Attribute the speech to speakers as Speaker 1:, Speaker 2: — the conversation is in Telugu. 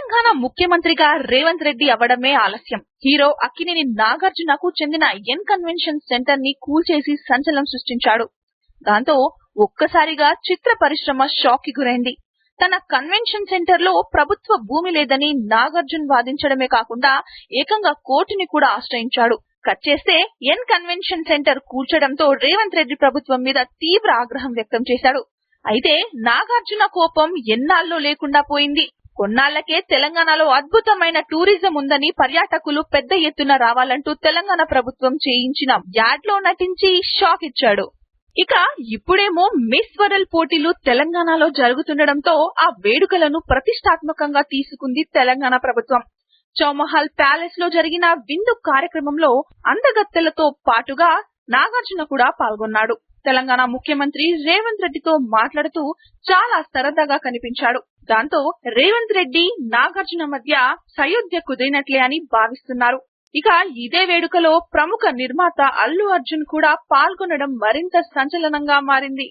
Speaker 1: తెలంగాణ ముఖ్యమంత్రిగా రేవంత్ రెడ్డి అవ్వడమే ఆలస్యం. హీరో అక్కినేని నాగార్జునకు చెందిన ఎన్ కన్వెన్షన్ సెంటర్ ని కూల్చేసి సంచలనం సృష్టించాడు. దాంతో ఒక్కసారిగా చిత్ర పరిశ్రమ షాక్ కి గురైంది. తన కన్వెన్షన్ సెంటర్ లో ప్రభుత్వ భూమి లేదని నాగార్జున వాదించడమే కాకుండా ఏకంగా కోర్టుని కూడా ఆశ్రయించాడు. కట్ చేస్తే ఎన్ కన్వెన్షన్ సెంటర్ కూల్చడంతో రేవంత్ రెడ్డి ప్రభుత్వం మీద తీవ్ర ఆగ్రహం వ్యక్తం చేశాడు. అయితే నాగార్జున కోపం ఎన్నాళ్ళో లేకుండా పోయింది. కొన్నాళ్లకే తెలంగాణలో అద్భుతమైన టూరిజం ఉందని పర్యాటకులు పెద్ద ఎత్తున రావాలంటూ తెలంగాణ ప్రభుత్వం చేయించిన యాడ్ లో నటించి షాక్ ఇచ్చాడు. ఇక ఇప్పుడేమో మిస్ వరల్డ్ పోటీలు తెలంగాణలో జరుగుతుండటంతో ఆ వేడుకలను ప్రతిష్టాత్మకంగా తీసుకుంది తెలంగాణ ప్రభుత్వం. చౌమహల్ ప్యాలెస్ లో జరిగిన విందు కార్యక్రమంలో అందగత్తెలతో పాటుగా నాగార్జున కూడా పాల్గొన్నాడు. తెలంగాణ ముఖ్యమంత్రి రేవంత్ రెడ్డితో మాట్లాడుతూ చాలా సరదాగా కనిపించాడు. దాంతో రేవంత్ రెడ్డి నాగార్జున మధ్య సయోధ్య కుదిరినట్లే అని భావిస్తున్నారు. ఇక ఇదే వేడుకలో ప్రముఖ నిర్మాత అల్లు అర్జున్ కూడా పాల్గొనడం మరింత సంచలనంగా మారింది.